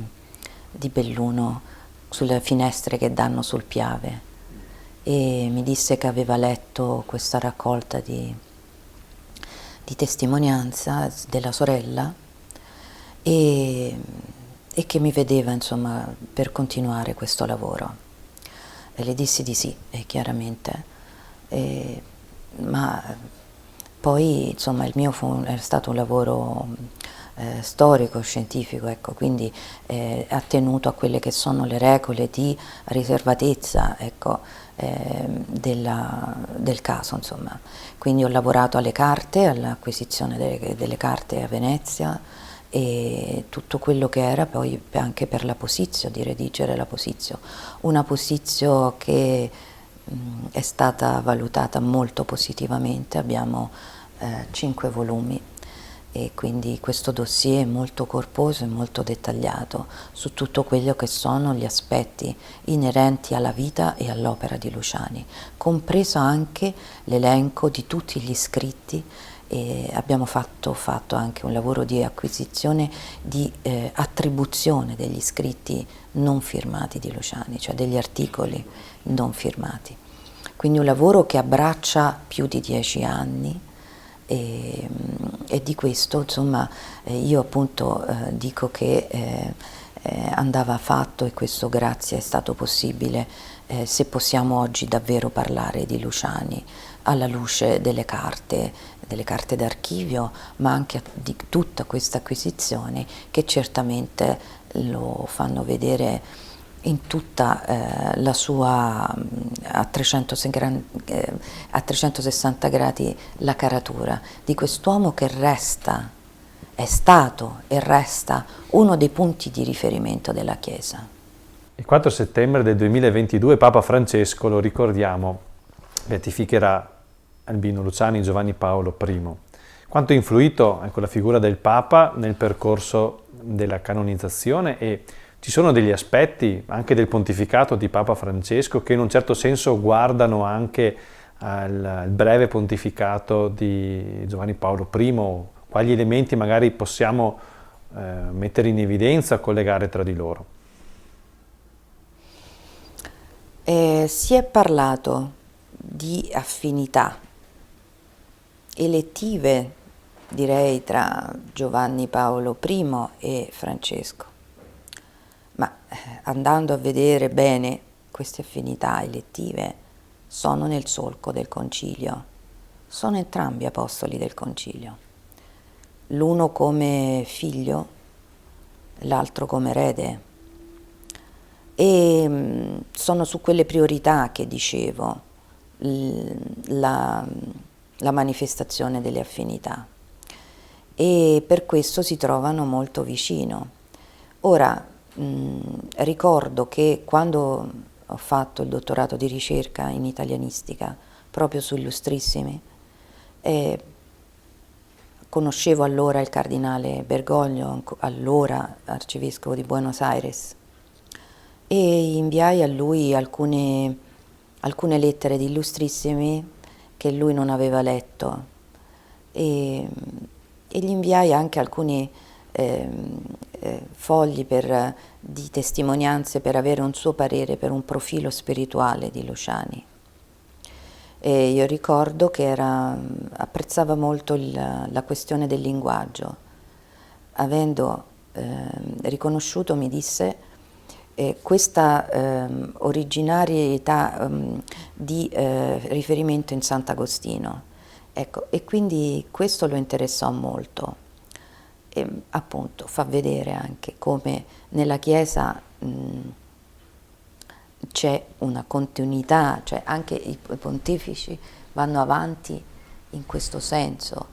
Belluno, sulle finestre che danno sul Piave, e mi disse che aveva letto questa raccolta di testimonianza della sorella e che mi vedeva, insomma, per continuare questo lavoro. E le dissi di sì, chiaramente. Ma poi, insomma, il mio è stato un lavoro storico, scientifico, ecco, quindi attenuto a quelle che sono le regole di riservatezza, ecco, del caso, insomma. Quindi ho lavorato alle carte, all'acquisizione delle carte a Venezia, e tutto quello che era poi anche per la posizio, di redigere la posizio, una posizio che è stata valutata molto positivamente. Abbiamo 5 volumi e quindi questo dossier è molto corposo e molto dettagliato su tutto quello che sono gli aspetti inerenti alla vita e all'opera di Luciani, compreso anche l'elenco di tutti gli scritti. E abbiamo fatto anche un lavoro di acquisizione, di attribuzione degli scritti non firmati di Luciani, cioè degli articoli non firmati. Quindi un lavoro che abbraccia più di 10 anni e di questo, insomma, io appunto dico che andava fatto, e questo grazie è stato possibile, se possiamo oggi davvero parlare di Luciani alla luce delle carte d'archivio, ma anche di tutta questa acquisizione che certamente lo fanno vedere in tutta la sua a 360 gradi la caratura di quest'uomo che è stato e resta uno dei punti di riferimento della Chiesa. Il 4 settembre del 2022 Papa Francesco, lo ricordiamo, beatificherà Albino Luciani, Giovanni Paolo I. Quanto ha influito la figura del Papa nel percorso della canonizzazione, e ci sono degli aspetti anche del pontificato di Papa Francesco che in un certo senso guardano anche al breve pontificato di Giovanni Paolo I. Quali elementi magari possiamo mettere in evidenza, collegare tra di loro? Si è parlato di affinità elettive, direi, tra Giovanni Paolo I e Francesco, ma andando a vedere bene, queste affinità elettive sono nel solco del concilio, sono entrambi apostoli del concilio, l'uno come figlio, l'altro come erede, e sono su quelle priorità che dicevo, la manifestazione delle affinità, e per questo si trovano molto vicino. Ora, ricordo che quando ho fatto il dottorato di ricerca in italianistica proprio su Illustrissimi, conoscevo allora il cardinale Bergoglio, allora arcivescovo di Buenos Aires, e inviai a lui alcune lettere di Illustrissimi che lui non aveva letto, e gli inviai anche alcuni fogli di testimonianze per avere un suo parere per un profilo spirituale di Luciani. E io ricordo che apprezzava molto la questione del linguaggio. Avendo riconosciuto, mi disse, questa originarietà di riferimento in Sant'Agostino. Ecco, e quindi questo lo interessò molto. E appunto fa vedere anche come nella Chiesa c'è una continuità, cioè anche i pontefici vanno avanti in questo senso.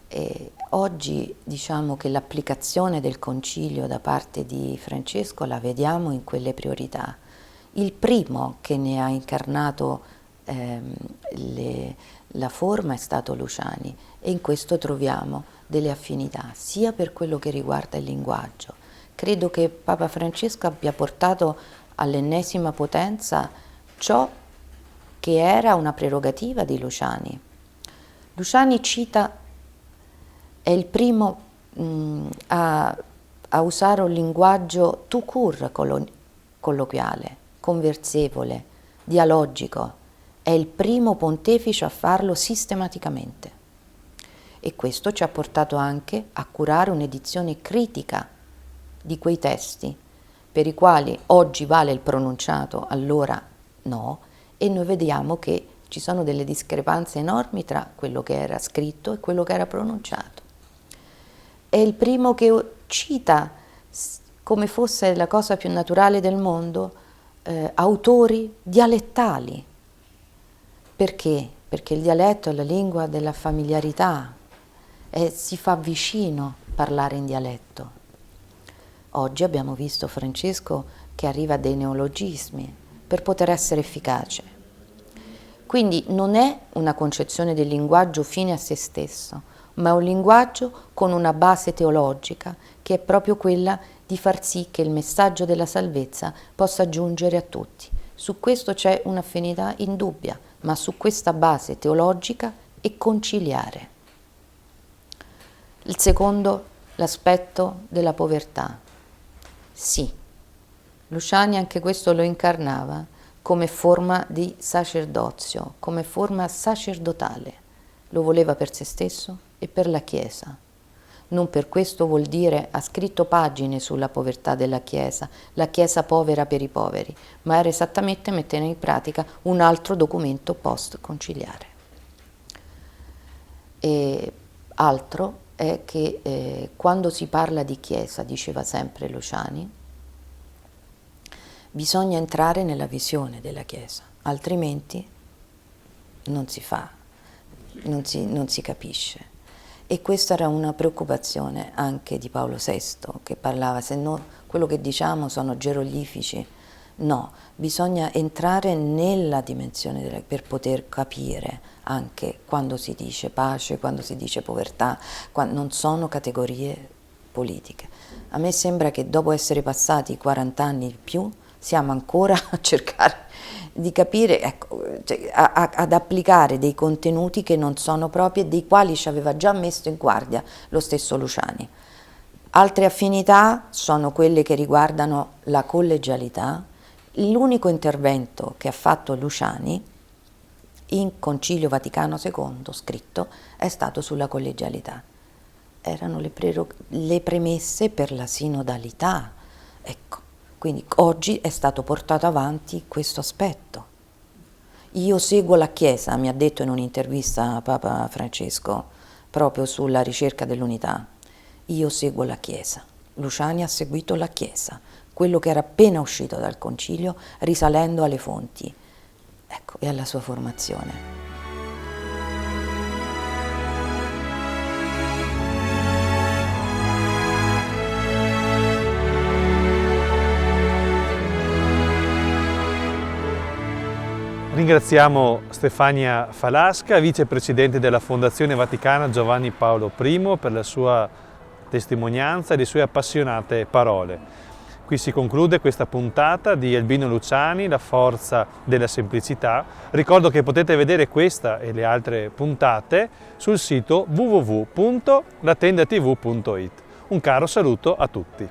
E oggi diciamo che l'applicazione del concilio da parte di Francesco la vediamo in quelle priorità. Il primo che ne ha incarnato la forma è stato Luciani, e in questo troviamo delle affinità, sia per quello che riguarda il linguaggio. Credo che Papa Francesco abbia portato all'ennesima potenza ciò che era una prerogativa di Luciani. Luciani è il primo a usare un linguaggio tout court, colloquiale, conversevole, dialogico. È il primo pontefice a farlo sistematicamente, e questo ci ha portato anche a curare un'edizione critica di quei testi per i quali oggi vale il pronunciato, allora no, e noi vediamo che ci sono delle discrepanze enormi tra quello che era scritto e quello che era pronunciato. È il primo che cita, come fosse la cosa più naturale del mondo, autori dialettali. Perché? Perché il dialetto è la lingua della familiarità, si fa vicino parlare in dialetto. Oggi abbiamo visto Francesco che arriva a dei neologismi per poter essere efficace. Quindi non è una concezione del linguaggio fine a se stesso, ma è un linguaggio con una base teologica che è proprio quella di far sì che il messaggio della salvezza possa giungere a tutti. Su questo c'è un'affinità indubbia, ma su questa base teologica e conciliare. Il secondo, l'aspetto della povertà. Sì, Luciani anche questo lo incarnava come forma di sacerdozio, come forma sacerdotale. Lo voleva per se stesso e per la Chiesa. Non per questo vuol dire, ha scritto pagine sulla povertà della Chiesa, la Chiesa povera per i poveri, ma era esattamente mettere in pratica un altro documento post-conciliare. E altro è che quando si parla di Chiesa, diceva sempre Luciani, bisogna entrare nella visione della Chiesa, altrimenti non si fa, non si capisce. E questa era una preoccupazione anche di Paolo VI, che parlava, se no quello che diciamo sono geroglifici. No, bisogna entrare nella dimensione per poter capire anche quando si dice pace, quando si dice povertà, non sono categorie politiche. A me sembra che dopo essere passati 40 anni in più siamo ancora a cercare di capire, ecco, cioè, ad applicare dei contenuti che non sono propri e dei quali ci aveva già messo in guardia lo stesso Luciani. Altre affinità sono quelle che riguardano la collegialità. L'unico intervento che ha fatto Luciani in Concilio Vaticano II, scritto, è stato sulla collegialità. Erano le premesse per la sinodalità. Ecco, quindi oggi è stato portato avanti questo aspetto. Io seguo la Chiesa, mi ha detto in un'intervista Papa Francesco, proprio sulla ricerca dell'unità. Io seguo la Chiesa. Luciani ha seguito la Chiesa, quello che era appena uscito dal Concilio, risalendo alle fonti, ecco, e alla sua formazione. Ringraziamo Stefania Falasca, vicepresidente della Fondazione Vaticana Giovanni Paolo I, per la sua testimonianza e le sue appassionate parole. Qui si conclude questa puntata di Albino Luciani, la forza della semplicità. Ricordo che potete vedere questa e le altre puntate sul sito www.latendatv.it. Un caro saluto a tutti.